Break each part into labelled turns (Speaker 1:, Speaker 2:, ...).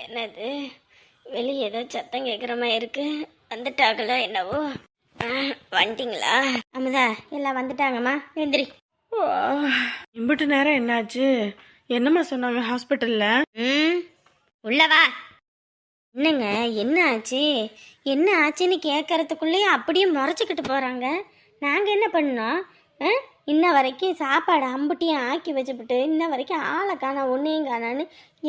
Speaker 1: என்னது வெளியே ஏதோ சத்தம் கேட்குற மாதிரி இருக்கு. வந்துட்டாங்களா என்னவோ? வந்துட்டிங்களா? அமுதா எல்லாம் வந்துட்டாங்கம்மா, எந்திரி.
Speaker 2: இம்பிட்டு நேரம் என்னாச்சு? என்னம்மா சொன்னாங்க ஹாஸ்பிட்டல்ல?
Speaker 1: உள்ளவா. என்னங்க என்ன ஆச்சு, என்ன ஆச்சுன்னு கேட்கறதுக்குள்ளேயே அப்படியே முறைச்சிக்கிட்டு போகிறாங்க. நாங்கள் என்ன பண்ணோம்? இன்ன வரைக்கும் சாப்பாடு அம்புட்டியும் ஆக்கி வச்சுப்புட்டு இன்ன வரைக்கும் ஆளை காணா ஒன்றையும் காணான்னு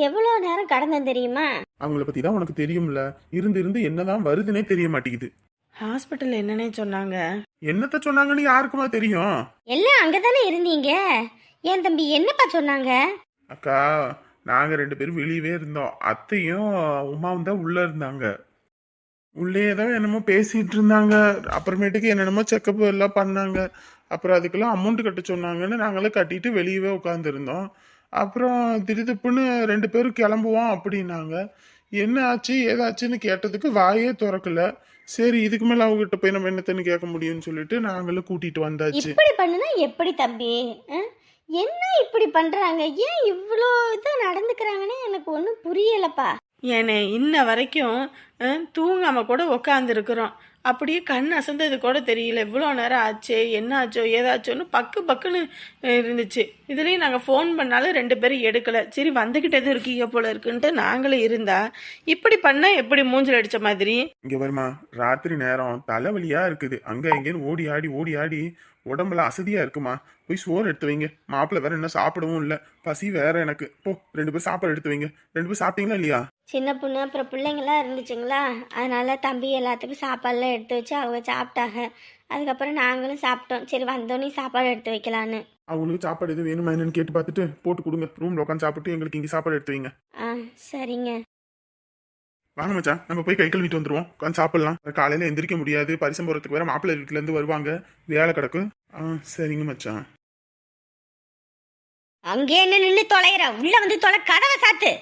Speaker 1: எவ்வளோ நேரம் கடந்தேன் தெரியுமா?
Speaker 3: அவங்கள பத்தி தான் உனக்கு தெரியும்ல. இருந்து இருந்து என்னதான் வருதுன்னே தெரிய மாட்டேங்குது.
Speaker 2: ஹாஸ்பிட்டல் என்னன்னே சொன்னாங்க?
Speaker 3: என்னத்த சொன்னாங்கன்னு யாருக்குமா தெரியும்?
Speaker 1: எல்லாம் அங்கே தானே இருந்தீங்க. என் தம்பி என்னப்பா சொன்னாங்க?
Speaker 3: அக்கா, நாங்க 2 பேரும் வெளியவே இருந்தோம். அத்தையும் உமாவும் தான் உள்ள இருந்தாங்க. உள்ளே தான் என்னமோ பேசிட்டு இருந்தாங்க. அப்புறமேட்டுக்கு என்னென்னமோ செக்கப் எல்லாம் பண்ணாங்க. அப்புறம் அதுக்கெல்லாம் அமௌண்ட் கட்ட சொன்னாங்கன்னு நாங்களும் கட்டிட்டு வெளியவே உட்காந்துருந்தோம். அப்புறம் திடுப்புன்னு 2 பேரும் கிளம்புவோம் அப்படின்னாங்க. என்ன ஆச்சு ஏதாச்சுன்னு கேட்டதுக்கு வாயே திறக்கல. சரி, இதுக்கு மேல அவங்ககிட்ட போய் நம்ம என்னத்தன்னு கேட்க முடியும்னு சொல்லிட்டு நாங்களும் கூட்டிட்டு வந்தாச்சு.
Speaker 1: இப்படி பண்ணுனா எப்படி தம்பி? என்ன இப்படி பண்றாங்க? ஏன் இவ்வளோ இதாக நடந்துக்கிறாங்கன்னு எனக்கு ஒன்றும் புரியலப்பா.
Speaker 2: ஏனே இன்ன வரைக்கும் தூங்காம கூட உக்காந்துருக்குறோம். அப்படியே கண் அசந்தது கூட தெரியல. இவ்வளோ நேரம் ஆச்சு, என்ன ஆச்சோ ஏதாச்சோன்னு பக்குன்னு இருந்துச்சு. இதுலேயும் நாங்கள் ஃபோன் பண்ணாலும் 2 பேரும் எடுக்கலை. சரி, வந்துக்கிட்டது இருக்கீங்க போல இருக்குன்ட்டு நாங்களும் இருந்தா இப்படி பண்ணால் எப்படி மூஞ்சில் அடித்த மாதிரி?
Speaker 3: இங்க வருமா, ராத்திரி நேரம் தலைவலியா இருக்குது. அங்க எங்கேன்னு ஓடி ஆடி உடம்புல அசதியா இருக்குமா. போய் சோறு எடுத்து வைங்க. மாப்பிள்ளை வேற என்ன சாப்பிடவும் இல்லை. பசி வேற எனக்கு. போ 2 பேர் சாப்பாடு எடுத்து வைங்க. 2 பேர் சாப்பிட்டீங்களா இல்லையா?
Speaker 1: சின்ன பொண்ணு அப்புறம் பிள்ளைங்களாம் இருந்துச்சுங்களா, அதனால தம்பி எல்லாத்துக்கும் சாப்பாடுலாம் எடுத்து வச்சு அவங்க சாப்பிட்டாங்க. அதுக்கப்புறம் நாங்களும் சாப்பிட்டோம். சரி, வந்தோடனே சாப்பாடு எடுத்து வைக்கலான்னு.
Speaker 3: அவங்களுக்கு சாப்பாடு எதுவும் வேணுமா என்னன்னு கேட்டு பார்த்துட்டு போட்டு கொடுங்க. ரூம்ல உட்காந்து சாப்பிட்டு எங்களுக்கு இங்கே சாப்பாடு எடுத்து வைங்க.
Speaker 1: சரிங்க.
Speaker 3: வாங்க மச்சான், நம்ம போய் கை கழுவிட்டு வந்துருவோம். உட்காந்து சாப்பிடலாம். காலையில எந்திரிக்க முடியாது. பரிசம் போறதுக்கு வேற மாப்பிள்ளை வீட்டுல இருந்து வருவாங்க. வேலை கிடக்கும். சரிங்க மச்சான்.
Speaker 1: அங்கே என்ன நின்று தொலைகிற? உள்ள வந்து தொலை. கதவை சாத்து.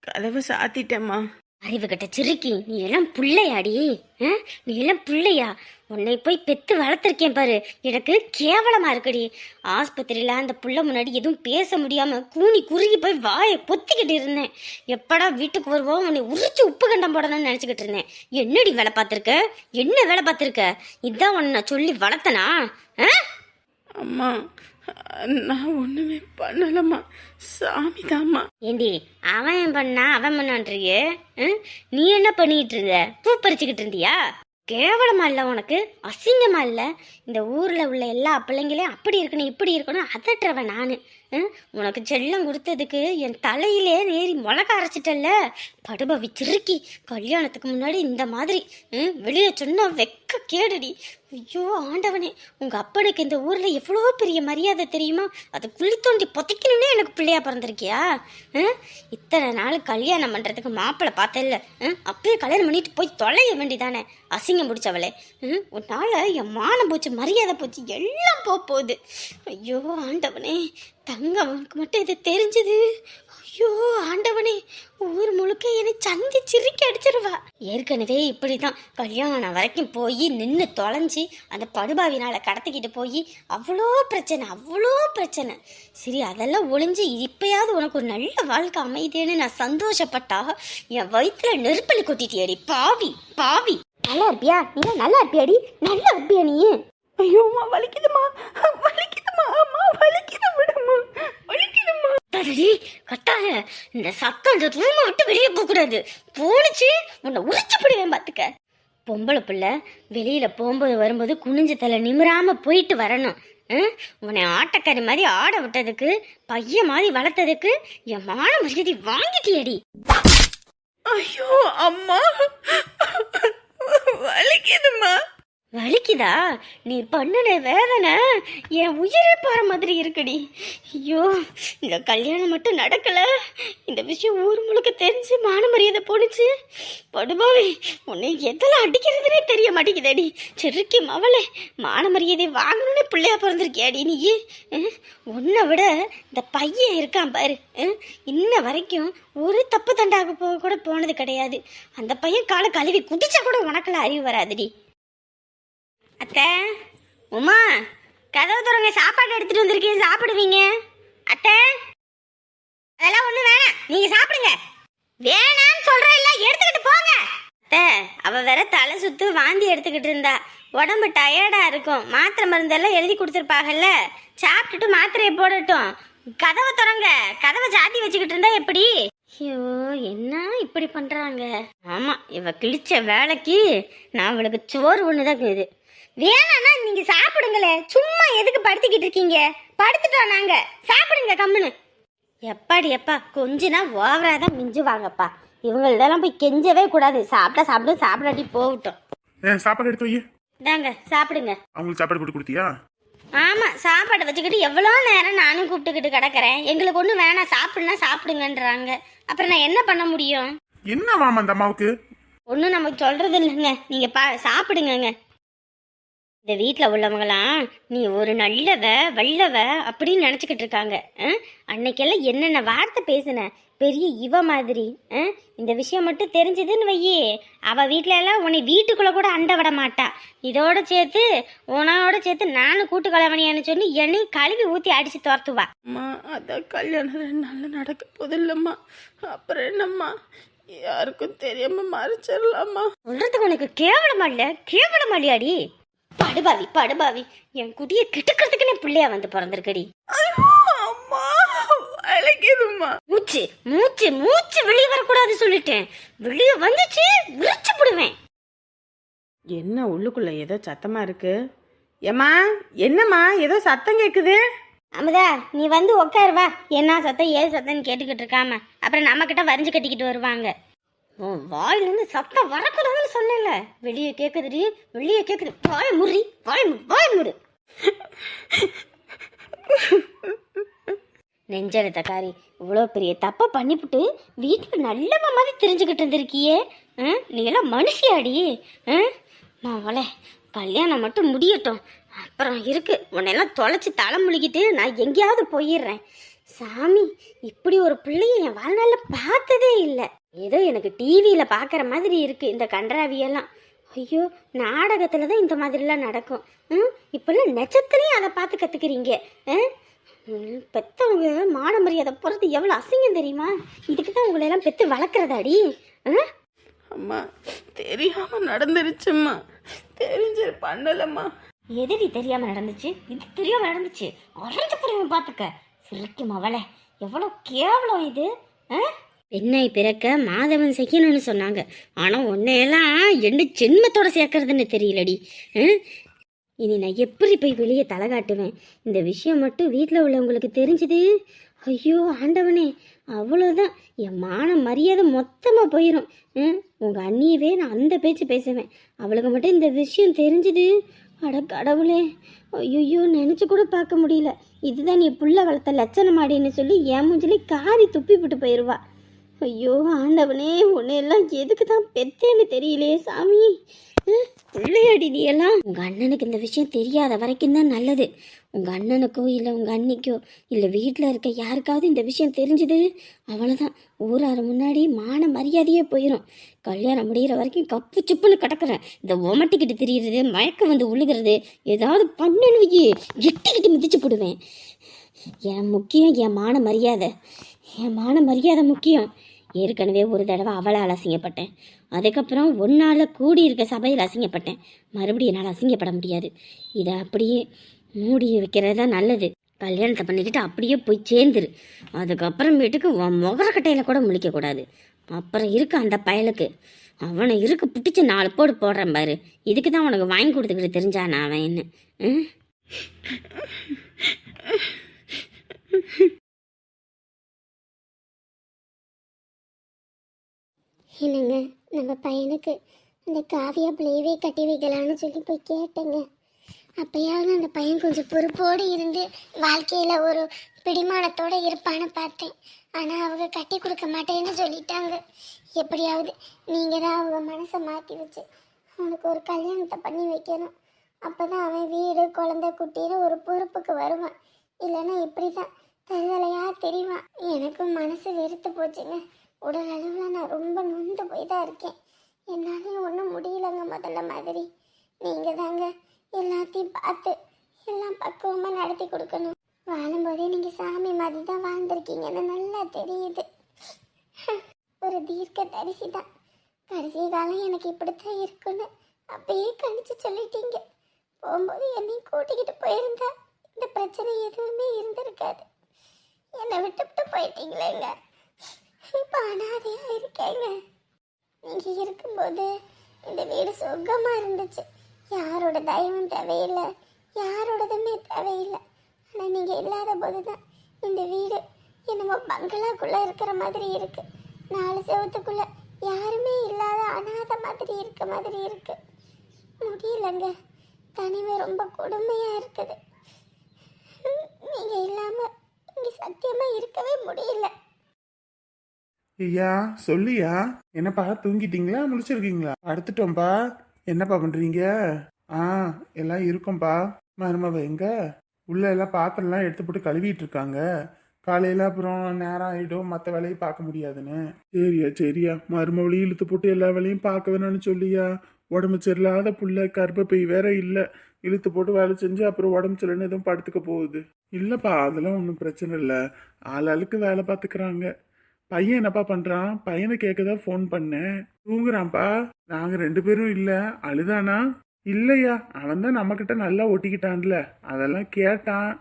Speaker 2: கதவை சாத்திட்டேம்மா.
Speaker 1: அறிவு கட்ட சிறுக்கி, நீ எல்லாம் பிள்ளையாடி? நீ எல்லாம் பிள்ளையா? உன்னை போய் பெத்து வளர்த்துருக்கேன் பாரு. எனக்கு கேவலமா இருக்குடி. ஆஸ்பத்திரியில அந்த புள்ள முன்னாடி எதுவும் பேச முடியாம கூனி குறுகி போய் வாயை பொத்திக்கிட்டு இருந்தேன். எப்படா வீட்டுக்கு வருவோம் உன்னை உரிச்சு உப்பு கண்டம் போடணும்னு நினைச்சுக்கிட்டு இருந்தேன். என்னடி வேலை பார்த்துருக்க? என்ன வேலை பார்த்துருக்க? இதான் உன்னை சொல்லி வளர்த்தனா?
Speaker 2: அம்மா, நான் ஒண்ணுமே பண்ணலம்மா, சாமி தாம்மா.
Speaker 1: ஏண்டி அவன் பண்ணா அவன் பண்ணான்றியே? நீ என்ன பண்ணிட்டு இருந்த? பூ பறிச்சுக்கிட்டு இருந்தியா? கேவலமா இல்ல உனக்கு? அசிங்கமா இல்ல? இந்த ஊர்ல உள்ள எல்லா பிள்ளைங்களையும் அப்படி இருக்கணும் இப்படி இருக்கணும் அதட்டுறவன் நானு. உனக்கு செல்லம் கொடுத்ததுக்கு என் தலையிலே நேரி மிளகா அரைச்சிட்டல்ல. படுபவி சிறுக்கி, கல்யாணத்துக்கு முன்னாடி இந்த மாதிரி வெளியே சொன்னா வெக்க கேடுடி. ஐயோ ஆண்டவனே, உங்க அப்பனுக்கு இந்த ஊர்ல எவ்வளோ பெரிய மரியாதை தெரியுமா? அது குழி தோண்டி புதைக்கணும்னே எனக்கு பிள்ளையா பிறந்திருக்கியா? இத்தனை நாள் கல்யாணம் பண்றதுக்கு மாப்பிள்ளை பார்த்தல, அப்பயே கல்யாணம் பண்ணிட்டு போய் தொலைய வேண்டிதானே? அசிங்கம் பிடிச்சவளே, உன்னால என் மானம் போச்சு, மரியாதை போச்சு, எல்லாம் போகுது. ஐயோ ஆண்டவனே, தங்கவனுக்கு மட்டும் இது தெரிஞ்சது. ஐயோ ஆண்டவனே, ஊர் முழுக்க என்னை சந்தி சிரிக்கி அடிச்சிருவா. ஏற்கனவே இப்படிதான் கல்யாணம் வரைக்கும் போய் நின்று தொலைஞ்சி அந்த படுபாவினால கடத்திக்கிட்டு போய் அவ்வளோ பிரச்சனை. சரி, அதெல்லாம் ஒளிஞ்சு இப்பயாவது உனக்கு ஒரு நல்ல வாழ்க்கை அமைதின்னு நான் சந்தோஷப்பட்டா என் வயிற்றுல நெருப்பலி கொட்டிட்டியடி பாவி. நல்லா இருப்பியா? நீ நல்லா இருப்பியாடி? நல்லா இருப்பியா நீ?
Speaker 2: ஐயோ அம்மா, வலிக்குதுமா அம்மா, வலிக்குது விடுமா, வலிக்குதுமா.
Speaker 1: கத்தாத, இந்த சத்தம் இந்த ரூமை விட்டு வெளியே போகக்கூடாது. போனுச்சு உன்னை உரிச்சு போடுவேன் பாத்துக்க. பொம்பளை பிள்ளை வெளியில போகும்போது வரும்போது குனிஞ்ச தலை நிமிராம போயிட்டு வரணும். உன்னை ஆட்டக்காரி மாதிரி ஆட விட்டதுக்கு, பையன் மாதிரி வளர்த்ததுக்கு என் மான மரியாதை வாங்கிட்டியடி.
Speaker 2: ஐயோ அம்மா, வலிக்குதுமா.
Speaker 1: வலிக்குதா? நீ பண்ணுன வேதனை என் உயிரை போற மாதிரி இருக்குடி. ஐயோ, இந்த கல்யாணம் மட்டும் நடக்கல, இந்த விஷயம் ஊர் முழுக்க தெரிஞ்சு மான மரியாதை போனுச்சு. படுபாவி, உன்னை எதெல்லாம் அடிக்கிறதுனே தெரிய மாட்டேங்குதாடி. சிறுக்கி மவளே, மான மரியாதை வாங்கணும்னே பிள்ளையா பிறந்திருக்கியாடி நீ. உன்னை விட இந்த பையன் இருக்கான் பாரு, இன்ன வரைக்கும் ஒரு தப்பு தண்டாக போக கூட போனது கிடையாது. அந்த பையன் காலை கழுவி குடிச்சா கூட உனக்கெல்லாம் அறிவு வராதுடி. அத்தை, உமா, கதவு திறங்க, சாப்பாடு எடுத்துட்டு வந்திருக்கேன், சாப்பிடுவீங்க. அத்தை, அதெல்லாம் ஒண்ணு வேணாம், நீங்க சாப்பிடுங்க. வேணான்னு சொல்றேன், இல்ல எடுத்துக்கிட்டு போங்க. அத்தை, அவ வேற தலை சுத்து வாந்தி எடுத்துக்கிட்டு இருந்தா, உடம்பு டயர்டா இருக்கும். மாத்திரை மருந்தெல்லாம் எழுதி கொடுத்துருப்பாங்கல்ல, சாப்பிட்டுட்டு மாத்திரையை போடட்டும். கதவை திறங்க, கதவை சாத்தி வச்சுக்கிட்டு இருந்தா எப்படி? ஐயோ, என்ன இப்படி பண்றாங்க? ஆமா, இவ கிழிச்ச வேலைக்கு நான் அவளுக்கு சோறு ஒண்ணுதான் இருக்குது. வேணாம்னா நீங்க சாப்பிடுங்களே, சும்மா எதுக்கு படுத்திக்கிட்டு இருக்கீங்க? படுத்துட்டோம் நாங்க, சாப்பிடுங்க கம்முன்னு. எப்பாடி எப்பா, கொஞ்சனா ஓவரா தான் மிஞ்சுவாங்கப்பா. இவங்களதெல்லாம் போய் கெஞ்சவே கூடாது. சாப்பிட்டா சாப்பிடும், சாப்பிடாட்டி போகட்டும்.
Speaker 3: சாப்பாடு எடுத்து வை.
Speaker 1: இதாங்க சாப்பிடுங்க.
Speaker 3: அவங்களுக்கு சாப்பாடு போட்டு கொடுத்தியா?
Speaker 1: ஆமா, சாப்பாடு வச்சுக்கிட்டு எவ்வளோ நேரம் நானும் கூப்பிட்டுக்கிட்டு கிடக்குறேன். எங்களுக்கு ஒன்றும் வேணாம், சாப்பிடுனா சாப்பிடுங்கன்றாங்க. அப்புறம் நான் என்ன பண்ண முடியும்?
Speaker 3: என்ன மாமா அந்த அம்மாவுக்கு?
Speaker 1: ஒன்றும் நமக்கு சொல்றது இல்லைங்க. நீங்க சாப்பிடுங்கங்க. இந்த வீட்டில் உள்ளவங்களாம் நீ ஒரு நல்லவ வல்லவ அப்படின்னு நினச்சிக்கிட்டு இருக்காங்க. அன்னைக்கெல்லாம் என்னென்ன வார்த்தை பேசுன, பெரிய இவ மாதிரி. இந்த விஷயம் மட்டும் தெரிஞ்சதுன்னு வையே, அவள் வீட்டில எல்லாம் உன்னை வீட்டுக்குள்ளே கூட அண்டை விட மாட்டா. இதோட சேர்த்து உனோட சேர்த்து நானும் கூட்டு கலவணியான்னு சொல்லி என்னையும் கழுவி ஊற்றி அடித்து துரத்துவா.
Speaker 2: அம்மா, அதான் கல்யாணம் 2 நாள்ல நடக்க போது இல்லம்மா. அப்புறம் என்னம்மா, யாருக்கும் தெரியாம மறைச்சிடலாமா?
Speaker 1: சொல்றதுக்கு உனக்கு கேவலமா இல்லை? கேவலமா இல்லையாடி? படுபாவி படுபாவி, என் குடியை கிட்டுக்கிறதுக்குன்னே பிள்ளையா வந்து பிறந்திருக்கடி.
Speaker 2: அம்மா, அழைக்குதும்மா.
Speaker 1: மூச்சு மூச்சு மூச்சு வெளியே வரக்கூடாது சொல்லிட்டேன். வெளியே வந்துச்சு விரிச்சு போடுவேன்.
Speaker 2: என்ன உள்ளுக்குள்ள ஏதோ சத்தமா இருக்கு? ஏம்மா, என்னம்மா ஏதோ சத்தம் கேக்குது?
Speaker 1: அமுதா, நீ வந்து உட்காருவா. என்ன சத்தம் ஏது சத்தம்னு கேட்டுக்கிட்டு இருக்காம அப்புறம் நம்ம கிட்ட வரைஞ்சு கட்டிக்கிட்டு வருவாங்க. வாயிலிருந்து சத்தம் வரக்கூடாதுன்னு சொன்னேன்ல. வெளியே கேக்குதுடி, வெளியே கேக்குது. வாய முறி, வாய முடு. நெஞ்செடுத்த காரி, இவ்வளோ பெரிய தப்பை பண்ணிவிட்டு வீட்டில் நல்லவ மாதிரி தெரிஞ்சுக்கிட்டு இருந்திருக்கியே. நீ எல்லாம் மனுஷியாடி? மாவளே, கல்யாணம் மட்டும் முடியட்டும், அப்புறம் இருக்கு உன்னையெல்லாம் தொலைச்சி தலை முழுகிட்டு நான் எங்கேயாவது போயிடுறேன். சாமி, இப்படி ஒரு பிள்ளைய என் வாழ்நாளில் பார்த்ததே இல்லை. ஏதோ எனக்கு டிவியில் பார்க்குற மாதிரி இருக்கு இந்த கன்றாவியெல்லாம். ஐயோ, நாடகத்தில் தான் இந்த மாதிரிலாம் நடக்கும். இப்பெல்லாம் நெச்சத்துலேயும் அதை பார்த்து கற்றுக்குறீங்க. பெற்றவங்க மான மரியாதை போகிறது எவ்வளோ அசிங்கம் தெரியுமா? இதுக்கு தான் உங்களையெல்லாம் பெற்று வளர்க்குறதாடி.
Speaker 2: அம்மா, தெரியாம நடந்துருச்சும்மா, தெரிஞ்சு பண்ணலம்மா.
Speaker 1: எதுடி தெரியாம நடந்துச்சு? இது தெரியாம நடந்துச்சு. அரைஞ்சு போடுவேன் பார்த்துக்க. சிரிக்கும் அவளை, எவ்வளோ கேவலம் இது. பெண்ணை பிறக்க மாதவன் செய்யணும்னு சொன்னாங்க. ஆனால் உன்னையெல்லாம் என்ன ஜென்மத்தோட சேர்க்கறதுன்னு தெரியலடி. இனி நான் எப்படி போய் வெளியே தலை காட்டுவேன்? இந்த விஷயம் மட்டும் வீட்டில் உள்ளவங்களுக்கு தெரிஞ்சுது, ஐயோ ஆண்டவனே, அவ்வளோதான், என் மான மரியாதை மொத்தமாக போயிடும். உங்கள் அண்ணியவே நான் அந்த பேச்சு பேசுவேன். அவளுக்கு மட்டும் இந்த விஷயம் தெரிஞ்சுது, அட கடவுளே, ஐயோ நினச்சி கூட பார்க்க முடியல. இதுதான் நீ புள்ள வளர்த்த லட்சணமாடின்னு சொல்லி என் மூஞ்சிலே காரி துப்பி விட்டு போயிடுவா. ஐயோ ஆண்டவனே, உன்னையெல்லாம் எதுக்கு தான் பெத்தேன்னு தெரியலையே சாமி. பிள்ளையாடி நீ எல்லாம். உங்கள் அண்ணனுக்கு இந்த விஷயம் தெரியாத வரைக்கும் தான் நல்லது. உங்கள் அண்ணனுக்கோ இல்லை உங்கள் அண்ணிக்கோ இல்லை வீட்டில் இருக்க யாருக்காவது இந்த விஷயம் தெரிஞ்சுது, அவ்வளோதான், ஊரார் முன்னாடி மான மரியாதையே போயிடும். கல்யாணம் முடிகிற வரைக்கும் கப்பு சுப்புன்னு கிடக்குறேன். இந்த ஒமட்டிக்கிட்டு திரியிறது, மயக்கம் வந்து உழுகிறது, ஏதாவது பண்ணுன்னு எட்டிக்கிட்டு மிதிச்சு போடுவேன். என் முக்கியம் என் மான மரியாதை. என் மான மரியாதை முக்கியம். ஏற்கனவே ஒரு தடவை அவளால் அசிங்கப்பட்டேன். அதுக்கப்புறம் ஒன்றால் கூடி இருக்க சபையில் அசிங்கப்பட்டேன். மறுபடியும் என்னால் அசிங்கப்பட முடியாது. இதை அப்படியே மூடி வைக்கிறது தான் நல்லது. கல்யாணத்தை பண்ணிக்கிட்டு அப்படியே போய் சேர்ந்துரு. அதுக்கப்புறமேட்டுக்கு உன் முகரக்கட்டையில் கூட முழிக்கக்கூடாது. அப்புறம் இருக்கு அந்த பயலுக்கு, அவனை இருக்கு பிடிச்சி 4 போடு போடுறேன் பாரு. இதுக்கு தான் உனக்கு வாங்கி கொடுத்துக்கிட்டு தெரிஞ்சானா அவன் என்ன?
Speaker 4: இல்லைங்க, நம்ம பையனுக்கு அந்த காவியா பிள்ளையவே கட்டி வைக்கலான்னு சொல்லி போய் கேட்டேங்க. அப்பயாவது அந்த பையன் கொஞ்சம் பொறுப்போடு இருந்து வாழ்க்கையில் ஒரு பிடிமானத்தோடு இருப்பான்னு பார்த்தேன். ஆனால் அவங்க கட்டி கொடுக்க மாட்டேன்னு சொல்லிட்டாங்க. எப்படியாவது நீங்கள் தான் அவங்க மனசை மாற்றி வச்சு அவனுக்கு ஒரு கல்யாணத்தை பண்ணி வைக்கணும். அப்போ தான் அவன் வீடு குழந்தை குட்டின்னு ஒரு பொறுப்புக்கு வருவான். இல்லைன்னா இப்படி தான் தருதலையாக தெரிவான். எனக்கும் மனசு வெறுத்து போச்சுங்க. உடல் அளவில் நான் ரொம்ப நொந்து போய் தான் இருக்கேன். என்னாலையும் ஒன்றும் முடியலைங்க முதல்ல மாதிரி. நீங்கள் தாங்க எல்லாத்தையும் பார்த்து எல்லாம் பக்குவமாக நடத்தி கொடுக்கணும். வாழும்போதே நீங்கள் சாமி மாதிரி தான் வாழ்ந்துருக்கீங்கன்னு நல்லா தெரியுது. ஒரு தீர்க்க தரிசி தான். கடைசி காலம் எனக்கு இப்படித்தான் இருக்குன்னு அப்பயே கணிச்சு சொல்லிட்டீங்க. போகும்போது என்னையும் கூட்டிக்கிட்டு போயிருந்தா இந்த பிரச்சனை எதுவுமே இருந்திருக்காது. என்னை விட்டுவிட்டு போயிட்டீங்களேங்க. இப்போ அனாதையா இருக்கேங்க. நீங்க இருக்கும்போது இந்த வீடு சுகமா இருந்துச்சு. யாரோட தயவும் தேவையில்லை, யாரோடதுமே தேவையில்லை. ஆனா நீங்க இல்லாத போதுதான் இந்த வீடு என்னமோ பங்களாக்குள்ள இருக்கிற மாதிரி இருக்கு. 4 செவத்துக்குள்ள யாருமே இல்லாத அனாதை மாதிரி இருக்க மாதிரி இருக்கு. முடியலங்க, தனிமை ரொம்ப கொடுமையா இருக்குது. நீங்க இல்லாம இங்க சத்தியமா இருக்கவே முடியல.
Speaker 3: ஐயா சொல்லியா? என்னப்பா தூங்கிட்டீங்களா முடிச்சிருக்கீங்களா? படுத்துட்டோம்ப்பா. என்னப்பா பண்றீங்க? எல்லாம் இருக்கோம்ப்பா. மருமவ எங்க? உள்ள எல்லாம் பாத்திரம்லாம் எடுத்து போட்டு கழுவிட்டு இருக்காங்க. காலையில அப்புறம் நேரம் ஆயிடும், மற்ற வேலையை பார்க்க முடியாதுன்னு. சரியா மருமவளையும் இழுத்து போட்டு எல்லா வேலையும் பார்க்க வேணும்னு சொல்லியா? உடம்பு சரியில்லாத புள்ள, கர்ப்பப்பை வேற இல்லை. இழுத்து போட்டு வேலை செஞ்சு அப்புறம் உடம்பு சரியில்லைன்னு எதுவும் படுத்துக்க போகுது. இல்லப்பா அதெல்லாம் ஒன்றும் பிரச்சனை இல்லை, ஆளாளுக்கு வேலை பார்த்துக்கிறாங்க. பையன் என்னப்பா பண்றான்? பையனை கேட்கதான் ஃபோன் பண்ணேன். தூங்குறான்ப்பா. நாங்க 2 பேரும் இல்ல. அழுதானா? இல்லையா, அவன் தான் நம்ம கிட்ட நல்லா ஒட்டிக்கிட்டான்ல, அதெல்லாம் கேட்டான்.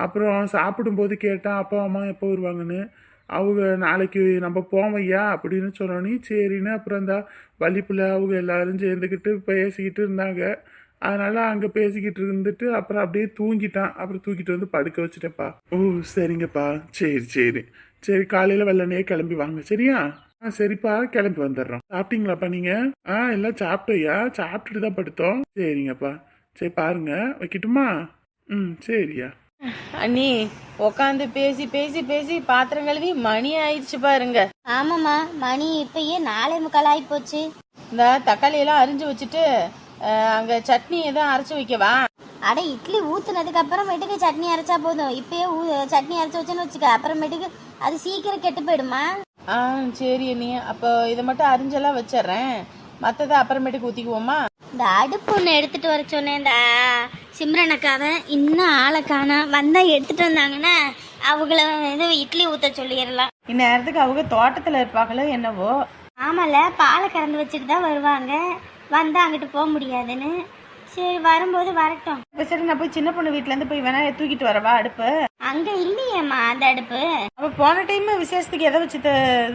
Speaker 3: அப்புறம் சாப்பிடும்போது கேட்டான் அப்பா அம்மா எப்போ வருவாங்கன்னு. அவங்க நாளைக்கு நம்ம போவையா அப்படின்னு சொன்னோன்னே சரின்னு அப்புறம் இந்த வள்ளிப்புள்ள அவங்க எல்லாரும் சேர்ந்துக்கிட்டு பேசிக்கிட்டு இருந்தாங்க. அதனால அங்கே பேசிக்கிட்டு இருந்துட்டு அப்புறம் அப்படியே தூங்கிட்டான். அப்புறம் தூக்கிட்டு வந்து படுக்க வச்சுட்டேப்பா. ஓ சரிங்கப்பா, சரி காலையில் வெள்ளனையே கிளம்பி வாங்க சரியா? சரிப்பா கிளம்பி வந்துடுறோம். சாப்பிட்டீங்களாப்பா நீங்க? எல்லாம் சாப்பிட்டோயா? சாப்பிட்டுட்டு தான் படுத்தோம். சரிங்கப்பா, சரி பாருங்க வைக்கட்டுமா? சரியா.
Speaker 2: அண்ணி உக்காந்து பேசி பேசி பேசி பாத்திரம் கழுவி மணி ஆயிடுச்சு பாருங்க.
Speaker 1: ஆமாம்மா, மணி இப்பயே 4:45 ஆகி போச்சு.
Speaker 2: இந்த தக்காளி எல்லாம் அரிஞ்சு வச்சுட்டு அங்க சட்னி எதுவும் அரைச்சு வைக்கவா?
Speaker 1: அட இட்லி ஊத்துனதுக்கு அப்புறமேட்டுக்கு சட்னி அரைச்சா போதும். இப்பயே சட்னி அரைச்சு வச்சேன்னு வச்சுக்க, அப்புறமேட்டுக்கு அது சீக்கிரம் கெட்டு போயிடுமா.
Speaker 2: சரி அண்ணி, அப்போ இதை மட்டும் அரிஞ்செல்லாம் வச்சிடுறேன், மற்றதை அப்புறமேட்டுக்கு ஊற்றிக்குவோமா?
Speaker 1: இந்த அடுப்பு ஒன்று எடுத்துட்டு வர சொன்னேன். இந்த சிம்ரனக்காவை இன்னும் ஆளை காணா. வந்தா எடுத்துட்டு வந்தாங்கன்னா அவங்கள இது இட்லி ஊற்ற சொல்லிடலாம்.
Speaker 2: இந்நேரத்துக்கு அவங்க தோட்டத்தில் இருப்பாங்களோ என்னவோ.
Speaker 1: ஆமால, பாலை கறந்து வச்சுட்டு தான் வருவாங்க. வந்தா அங்கிட்டு போக முடியாதுன்னு. சரி வரும்போது வரட்டும்.
Speaker 2: சரி நான் போய் சின்ன பொண்ணு வீட்டிலேருந்து போய் வேணா தூக்கிட்டு வரவா அடுப்பு?
Speaker 1: அங்க இல்லையேம்மா அந்த அடுப்பு.
Speaker 2: அப்போ போன டைம் விசேஷத்துக்கு எதை வச்சு இது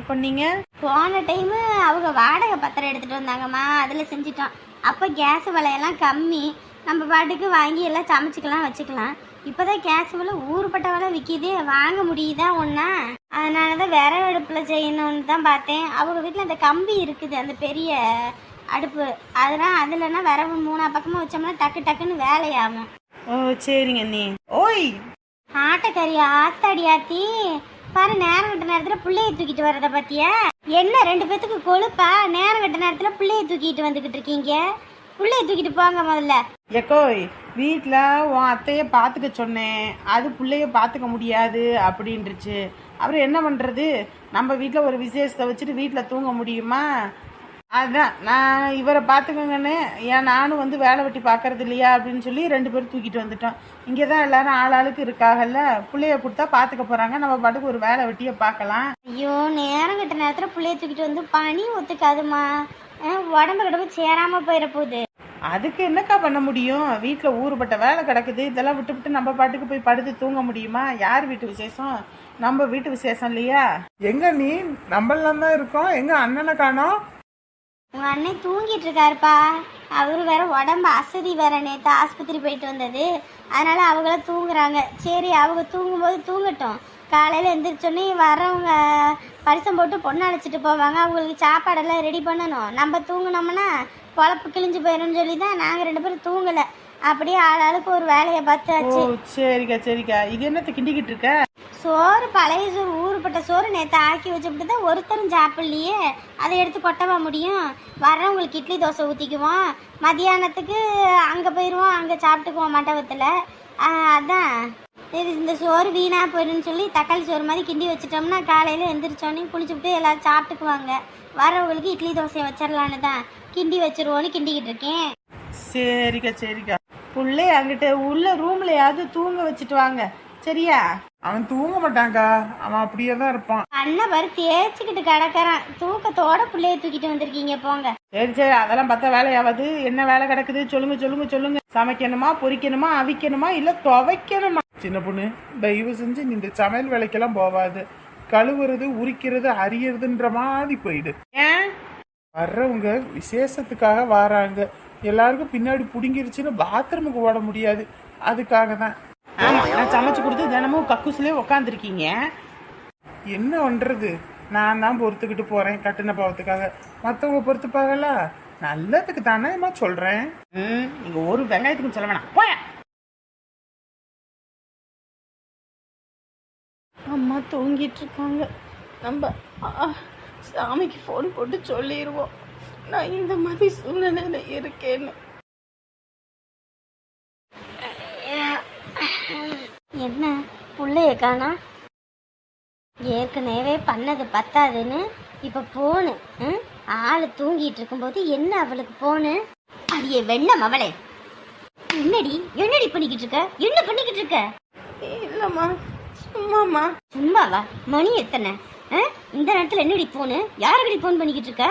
Speaker 2: பண்ணீங்க?
Speaker 1: போன டைம் அவங்க வாடகை பத்திரம் எடுத்துட்டு வந்தாங்கம்மா, அதுல செஞ்சிட்டோம். அப்போ கேஸ் விலையெல்லாம் கம்மி, நம்ம பாட்டுக்கு வாங்கி எல்லாம் சமைச்சிக்கலாம் வச்சுக்கலாம். இப்போதான் கேஸ் விலை ஊருப்பட்ட விலை விற்கிது, வாங்க முடியுதா ஒன்றா? அதனால தான் விறகு அடுப்பில் செய்யணும்னு தான் பார்த்தேன். அவங்க வீட்டில் அந்த கம்பி இருக்குது, அந்த பெரிய அடுப்பு. அதெல்லாம் அதுலன்னா விறகு 3 பக்கமாக வச்சோம்னா டக்கு டக்குன்னு வேலையாகும்.
Speaker 2: ஓ சரிங்க நீ. ஓய்
Speaker 1: ஆட்டக்கறி ஆத்தாடி ஆத்தி பாரு, நேரம் கட்ட நேரத்தில் பிள்ளைய தூக்கிட்டு வர்றத பத்தியா? என்ன 2 பேத்துக்கு கொழுப்பா? நேரம் கட்ட நேரத்தில் பிள்ளைய தூக்கிட்டு வந்துக்கிட்டு இருக்கீங்க. பிள்ளைய தூக்கிட்டு போங்க முதல்ல.
Speaker 2: எக்கோய் வீட்டில் உன் அத்தையை பார்த்துக்க சொன்னேன், அது பிள்ளைய பார்த்துக்க முடியாது அப்படின்ட்டுருச்சு. அப்புறம் என்ன பண்ணுறது? நம்ம வீட்டில் ஒரு விசேஷத்தை வச்சுட்டு வீட்டில் தூங்க முடியுமா? அதுதான் நான் இவரை பார்த்துக்கோங்கன்னு, ஏன் நானும் வந்து வேலை வெட்டி பார்க்கறது இல்லையா அப்படின்னு சொல்லி 2 பேரும் தூக்கிட்டு வந்துட்டோம். இங்கே தான் எல்லாரும் ஆளாளுக்கு இருக்காகல்ல, பிள்ளைய கொடுத்தா பார்த்துக்க போகிறாங்க, நம்ம பாட்டுக்கு ஒரு வேலை வெட்டியை பார்க்கலாம்.
Speaker 1: ஐயோ, நேரம் கட்ட நேரத்தில் பிள்ளைய தூக்கிட்டு வந்து பனி ஒத்துக்காதுமா, உடம்பு கிடம்பு சேராமல் போயிட போகுது.
Speaker 2: அதுக்கு என்னக்கா பண்ண முடியும்? வீட்டில் ஊறுபட்ட வேலை கிடக்குது, இதெல்லாம் விட்டு நம்ம பாட்டுக்கு போய் படுத்து தூங்க முடியுமா? யார் வீட்டு விசேஷம்? நம்ம வீட்டு விசேஷம் இல்லையா?
Speaker 3: எங்க நீ? நம்மளாம் தான் இருக்கோம், எங்க அண்ணனை காணோம்?
Speaker 1: உங்க அண்ணன் தூங்கிட்டு இருக்காருப்பா. அவரு வேற உடம்பு அசதி வேற, நேற்று ஆஸ்பத்திரி போயிட்டு வந்தது. அதனால அவங்கள தூங்குறாங்க. சரி அவங்க தூங்கும்போது தூங்கட்டும். காலையில் எந்திரிச்சோன்னே வரவங்க பரிசம் போட்டு பொண்ணு அழைச்சிட்டு போவாங்க, அவங்களுக்கு சாப்பாடெல்லாம் ரெடி பண்ணணும். நம்ம தூங்கினோம்னா பொழப்பு கிழிஞ்சு போயிடும்னு சொல்லி தான் நாங்கள் 2 பேரும் தூங்கலை. அப்படியே ஆளாளுக்கு ஒரு வேலையை பார்த்தாச்சு.
Speaker 2: சரிக்கா, இது என்னத்தை கிண்டிக்கிட்டு இருக்க?
Speaker 1: சோறு பழைய சோறு, ஊறுப்பட்ட சோறு நேற்று ஆக்கி வச்சுட்டு தான் ஒருத்தரும் சாப்பிட்லையே, அதை எடுத்து கொட்டவா முடியும்? வர்றவங்களுக்கு இட்லி தோசை ஊற்றிக்குவோம், மதியானத்துக்கு அங்கே போயிடுவோம், அங்கே சாப்பிட்டுக்குவோம் மண்டபத்தில். அதான் இது இந்த சோறு வீணாக போயிடுன்னு சொல்லி தக்காளி சோறு மாதிரி கிண்டி வச்சிட்டோம்னா காலையில் எந்திரிச்சோன்னே குளிச்சுவிட்டு எல்லோரும் சாப்பிட்டுக்குவாங்க. வரவங்களுக்கு இட்லி தோசையை வச்சிடலான்னு தான் கிண்டி வச்சிருவோன்னு கிண்டிக்கிட்டு இருக்கேன்.
Speaker 2: சரிக்கா பிள்ளைய அங்கிட்ட உள்ள ரூம்லையாவது தூங்க வச்சுட்டு வாங்க. சரியா?
Speaker 3: அவன் தூங்க மாட்டான்க்கா, அவன் அப்படியே தான் இருப்பான்.
Speaker 1: அண்ணன் பாரு தேய்ச்சிக்கிட்டு கிடக்குறான். தூக்கத்தோட பிள்ளைய தூக்கிட்டு வந்திருக்கீங்க போங்க.
Speaker 2: சரி சரி, அதெல்லாம் பார்த்தா வேலையாவது. என்ன வேலை கிடக்குது சொல்லுங்க சொல்லுங்க சொல்லுங்க. சமைக்கணுமா, பொரிக்கணுமா, அவிக்கணுமா, இல்ல துவைக்கணுமா?
Speaker 3: சின்ன பொண்ணு, தயவு செஞ்சு நீ இந்த சமையல் வேலைக்கெல்லாம் போவாது. கழுவுறது, உரிக்கிறது, அரியறதுன்ற மாதிரி போயிடு.
Speaker 2: ஏன்?
Speaker 3: வர்றவங்க விசேஷத்துக்காக வராங்க, எல்லாருக்கும் பின்னாடி புடுங்கிருச்சுன்னு பாத்ரூமுக்கு ஓட முடியாது, அதுக்காக தான்.
Speaker 2: ஆமா, நான் சமைச்சு கொடுத்து தினமும் கக்கூசிலே உக்காந்துருக்கீங்க.
Speaker 3: என்ன பண்றது, நான் தான் பொறுத்துக்கிட்டு போறேன் கட்டின பாவத்துக்காக. மற்றவங்க பொறுத்துப்பாங்கல்ல, நல்லதுக்கு தானேம்மா சொல்றேன்.
Speaker 2: நீங்க ஒரு வெங்காயத்துக்கும் சொல்ல வேணாம், போய. அம்மா தூங்கிட்டு இருக்காங்க. நம்ம சாமிக்கு ஃபோன் போட்டு சொல்லிடுவோம் நான் இந்த மாதிரி சூழ்நிலையில இருக்கேன்னு.
Speaker 1: என்ன புள்ளைய காணா? ஏற்கனவே பண்ணது பத்தாதுன்னு இப்ப போனு. ஆளு தூங்கிட்டு இருக்கும்போது என்ன அவளுக்கு போனு? அடியே வெண்ணம் அவளே, என்னடி என்னடி பண்ணிக்கிட்டு இருக்க? என்ன பண்ணிக்கிட்டு இருக்க?
Speaker 2: இல்லம்மா, சும்மாம்மா.
Speaker 1: சும்மாவா? மணி எத்தனை? இந்த நேரத்துல என்னடி போனு? யாருக்கடி போன் பண்ணிக்கிட்டு இருக்க?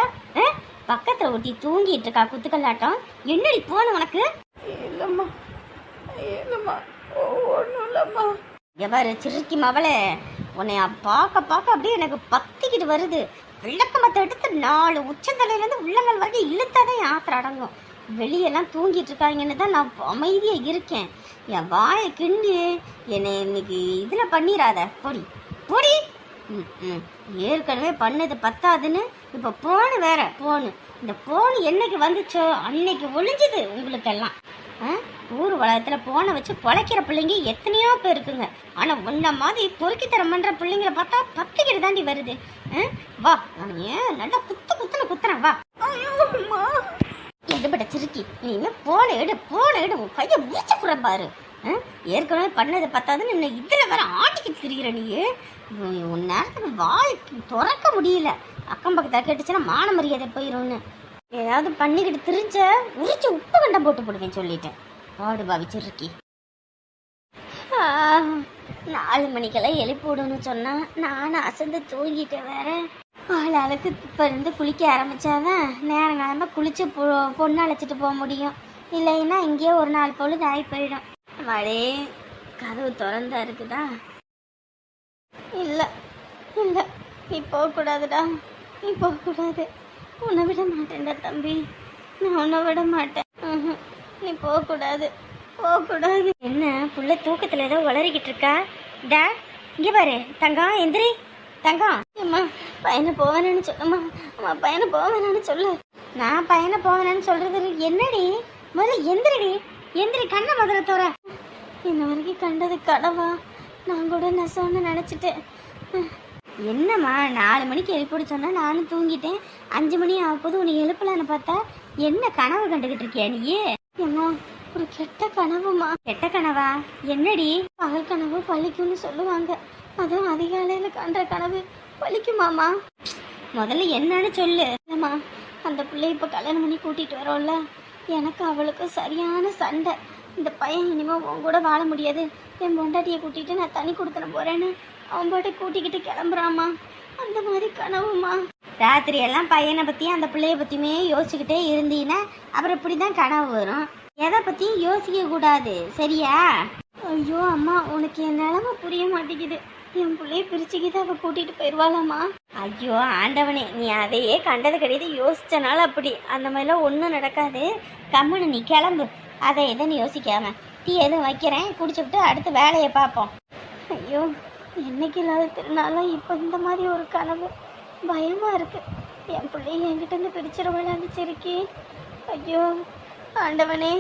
Speaker 1: பக்கத்துல ஒட்டி தூங்கிட்டு இருக்கா குத்துக்கல்லாட்டம். என்னடி போன உனக்கு?
Speaker 2: இல்லம்மா இல்லம்மா, ஒன்றும் இல்லம்மா.
Speaker 1: எவ்வாறு சிறுக்கி மவளே, உன்னை பார்க்க பார்க்க அப்படியே எனக்கு பத்திக்கிட்டு வருது. விளக்கமத்தை எடுத்து 4 உச்சந்தலையிலேருந்து உள்ளங்கள் வரைக்கும் இழுத்தாதான் ஆத்திர அடங்கும். வெளியெல்லாம் தூங்கிட்டு இருக்காங்கன்னு தான் நான் அமைதியா இருக்கேன். என் வாயை கிண்டு என்னை இன்னைக்கு இதுல பண்ணிடாத. பொடி பொடி. ஏற்கனவே பண்ணது பத்தாதுன்னு இப்ப போனு வேற போனு. இந்த போனு என்னைக்கு வந்துச்சோ அன்னைக்கு ஒளிஞ்சுது உங்களுக்கெல்லாம். ஊர் உலகத்துல போனை வச்சு பொழைக்கிற பிள்ளைங்க எத்தனையோ பேர் இருக்குங்க. ஆனா உன்ன மாதிரி பொறுக்கித்தரம் பண்ற பிள்ளைங்களை பார்த்தா பத்திக்கிட்டு தாண்டி வருது. வா, நான் ஏன் நல்லா குத்துன்னு குத்துறேன். வா. எடுபட்ட சிறுக்கி, நீ போன எடு உன் கையை முடிச்சு புற பாரு. ஏற்கனவே பண்ணது பத்தாதுன்னு இன்னும் இதுல வேற ஆட்டிக்கிட்டு திரிகிற நீ. உன் நேரத்துக்கு வாய் திறக்க முடியல. அக்கம் பக்கத்தை கேட்டுச்சுன்னா மான மரியாதை போயிடும்னு ஏதாவது பண்ணிக்கிட்டு திரிஞ்ச உரிச்சு உப்பு கண்டம் போட்டு போடுவேன் சொல்லிட்டேன். ஆடு பாவி சிறுக்கி. 4 மணிக்கெல்லாம் எழுப்பி விடுன்னு சொன்னா நானும் அசந்து தூங்கிட்டேன். வேற ஆளாளுக்கு இப்போ இருந்து குளிக்க ஆரம்பிச்சாதான் நேரங்காலமா குளிச்சு பொண்ணு அழைச்சிட்டு போக முடியும். இல்லைன்னா இங்கேயே ஒரு 4 பொழுது ஆகி போயிடும். மழை கதவு திறந்தா இருக்குதா? இல்லை இல்லை, நீ போகக்கூடாதுடா, நீ போகக்கூடாது. உன்னை விட மாட்டேன்டா தம்பி, நான் உன்னை விட மாட்டேன். நீ போகக்கூடாது. என்ன புள்ள தூக்கத்தில் ஏதோ வளரிக்கிட்டு இருக்கா? டா இங்கே பாரு தங்கம், எந்திரி தங்கம். அம்மா பையனை போவேன்னு சொல்லுமா. அம்மா பையனை போவேன்னு சொல்லு. நான் பையனை போவேன்னு சொல்றது என்னடி? முதல்ல எந்திரி கண்ணை முதல்ல தோற. இன்ன வரைக்கும் கண்டது கடவா? நான் கூட நெசம்னு நினச்சிட்டேன். என்னம்மா 4 மணிக்கு எழுப்பிட சொன்னா நானும் தூங்கிட்டேன். 5 மணி ஆகும்போது உன்னை எழுப்பலான்னு பார்த்தா என்ன கனவு கண்டுகிட்டு இருக்கியா நீயே? ஏம்மா ஒரு கெட்ட கனவுமா. கெட்ட கனவா? என்னடி? பகல் கனவு பழிக்கும்னு சொல்லுவாங்க, அதுவும் அதிகாலையில கண்ட கனவு பழிக்குமாமா? முதல்ல என்னன்னு சொல்லு. இல்லம்மா, அந்த பிள்ளை இப்போ கல்யாணம் பண்ணி கூட்டிட்டு வரோம்ல, எனக்கு அவளுக்கு சரியான சண்டை. இந்த பையன் இனிமே உன் கூட வாழ முடியாது, என் பொண்டாட்டியை கூட்டிட்டு நான் தனி கொடுத்துன போறேன்னு அவன் போட்டு கூட்டிக்கிட்டு கிளம்புறாமா. அந்த மாதிரி கனவுமா. ராத்திரி எல்லாம் பையனை பத்தியும் அந்த பிள்ளைய பத்தியுமே யோசிச்சுக்கிட்டே இருந்தீன்னா அப்புறம் இப்படிதான் கனவு வரும். எதை பத்தியும் யோசிக்க கூடாது, சரியா? ஐயோ அம்மா, உனக்கு என் நிலமை புரிய மாட்டேங்குது. என் பிள்ளைய பிரிச்சுக்கிட்டு அவ கூட்டிட்டு போயிடுவாளாம்மா. ஐயோ ஆண்டவனே, நீ அதையே கண்டது கிடையாது, யோசிச்சனால அப்படி. அந்த மாதிரிலாம் ஒன்றும் நடக்காது. கம்முன்னு நீ கிளம்பு. அதை எதுன்னு யோசிக்காம டீ எதுவும் வைக்கிறேன், குடிச்சுக்கிட்டு அடுத்த வேலையை பார்ப்போம். ஐயோ, என்னைக்கு இல்லாத திருநாளும் இப்போ இந்த மாதிரி ஒரு கனவு. பயமாக இருக்கு. என் பிள்ளைய என்கிட்ட இருந்து பிரிச்சிட விளையாண்டு சிரிக்கி. ஐயோ ஆண்டவனே.